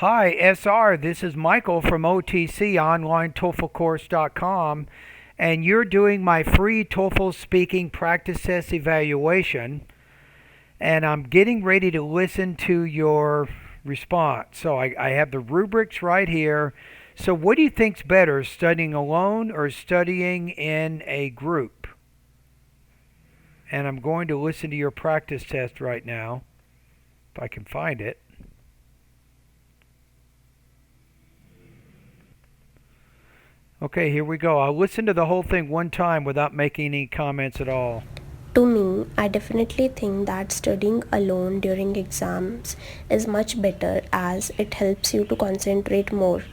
Hi, SR. This is Michael from OTC, OnlineTOEFLCourse.com, and you're doing my free TOEFL speaking practice test evaluation, and I'm getting ready to listen to your response. So I have the rubrics right here. So what do you think's better, studying alone or studying in a group? And I'm going to listen to your practice test right now, if I can find it. Okay, here we go. I'll listen to the whole thing one time without making any comments at all. To me, I definitely think that studying alone during exams is much better as it helps you to concentrate more.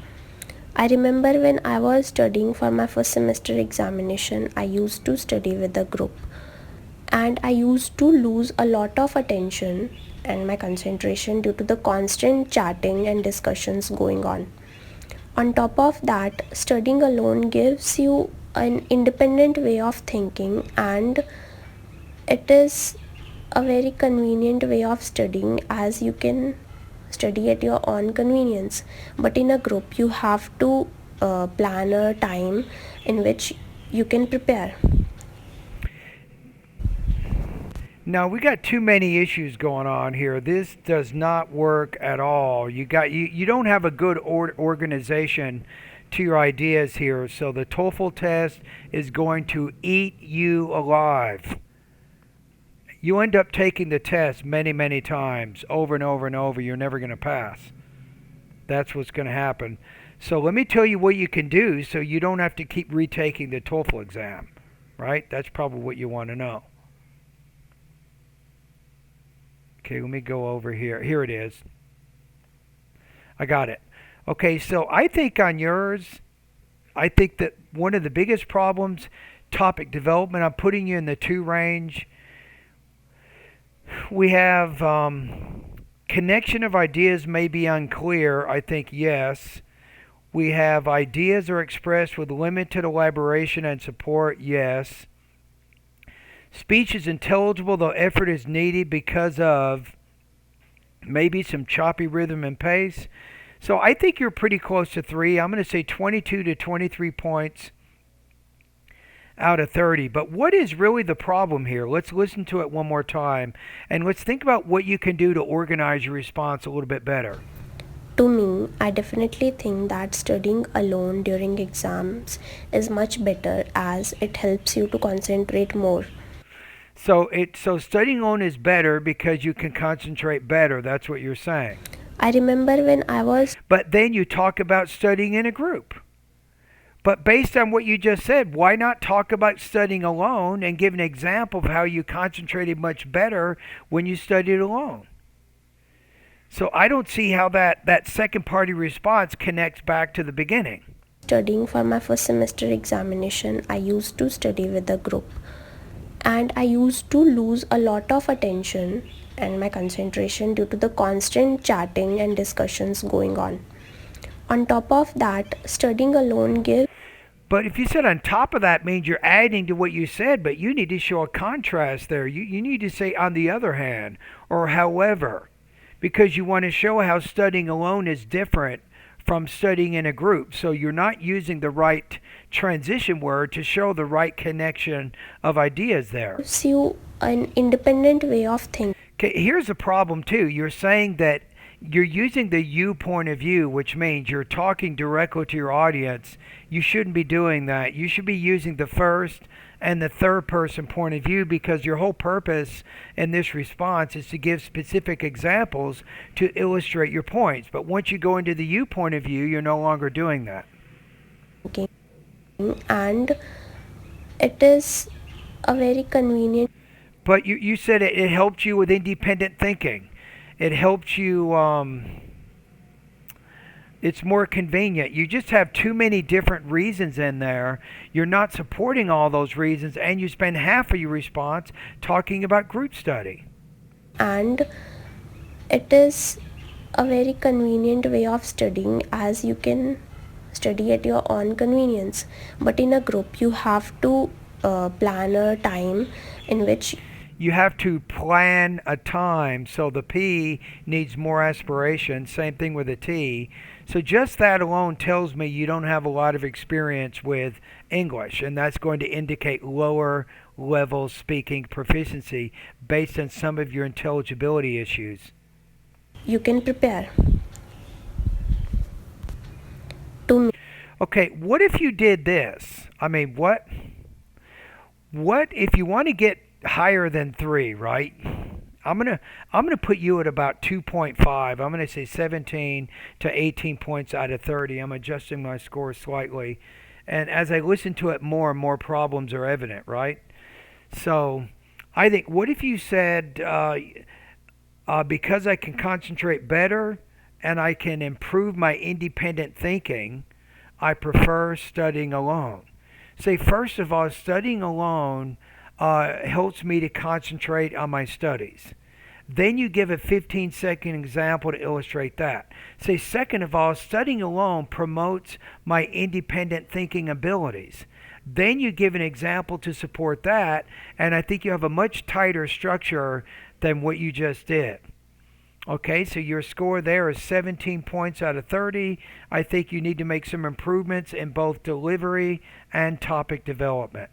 I remember when I was studying for my first semester examination, I used to study with a group and I used to lose a lot of attention and my concentration due to the constant chatting and discussions going on. On top of that, studying alone gives you an independent way of thinking, and it is a very convenient way of studying as you can study at your own convenience. But in a group, you have to plan a time in which you can prepare. Now we got too many issues going on here. This does not work at all. You don't have a good organization to your ideas here. So the TOEFL test is going to eat you alive. You end up taking the test many times over and over and over. You're never going to pass. That's what's going to happen. So let me tell you what you can do so you don't have to keep retaking the TOEFL exam, right? That's probably what you want to know. Okay, let me go over here. Here it is. I got it. Okay, so I think on yours, I think that one of the biggest problems, topic development, I'm putting you in the 2 range. We have connection of ideas may be unclear. I think yes. We have ideas are expressed with limited elaboration and support. Yes. Speech is intelligible, though effort is needed because of maybe some choppy rhythm and pace. So I think you're pretty close to 3. I'm going to say 22 to 23 points out of 30. But what is really the problem here? Let's listen to it one more time, and let's think about what you can do to organize your response a little bit better. To me, I definitely think that studying alone during exams is much better as it helps you to concentrate more. So studying alone is better because you can concentrate better. That's what you're saying. I remember when I was But then you talk about studying in a group. But based on what you just said, why not talk about studying alone and give an example of how you concentrated much better when you studied alone? So I don't see how that second party response connects back to the beginning. studying for my first semester examination, I used to study with a group and I used to lose a lot of attention and my concentration due to the constant chatting and discussions going on. On top of that, studying alone gives But if you said on top of that means you're adding to what you said, but you need to show a contrast there. You need to say on the other hand or however, because you want to show how studying alone is different from studying in a group. So you're not using the right transition word to show the right connection of ideas there. you an independent way of thinking. Okay, here's the problem too. You're saying that you're using the you point of view, which means you're talking directly to your audience. You shouldn't be doing that. You should be using the first and the third person point of view because your whole purpose in this response is to give specific examples to illustrate your points. But once you go into the you point of view, you're no longer doing that. And it is a very convenient. But you said it helped you with independent thinking. It helps you, it's more convenient. You just have too many different reasons in there. You're not supporting all those reasons, and you spend half of your response talking about group study. And it is a very convenient way of studying as you can study at your own convenience. But in a group, you have to plan a time in which You have to plan a time, so the P needs more aspiration. Same thing with the T. So just that alone tells me you don't have a lot of experience with English, and that's going to indicate lower level speaking proficiency based on some of your intelligibility issues. You can prepare to Okay, what if you did this? I mean, what if you want to get higher than 3, right? I'm gonna put you at about 2.5. I'm gonna say 17 to 18 points out of 30. I'm adjusting my score slightly, and as I listen to it more and more problems are evident, right? So I think, what if you said, because I can concentrate better and I can improve my independent thinking, I prefer studying alone. Say, first of all, studying alone helps me to concentrate on my studies. Then you give a 15-second example to illustrate that. Say, second of all, studying alone promotes my independent thinking abilities. Then you give an example to support that, and I think you have a much tighter structure than what you just did. Okay, so your score there is 17 points out of 30. I think you need to make some improvements in both delivery and topic development.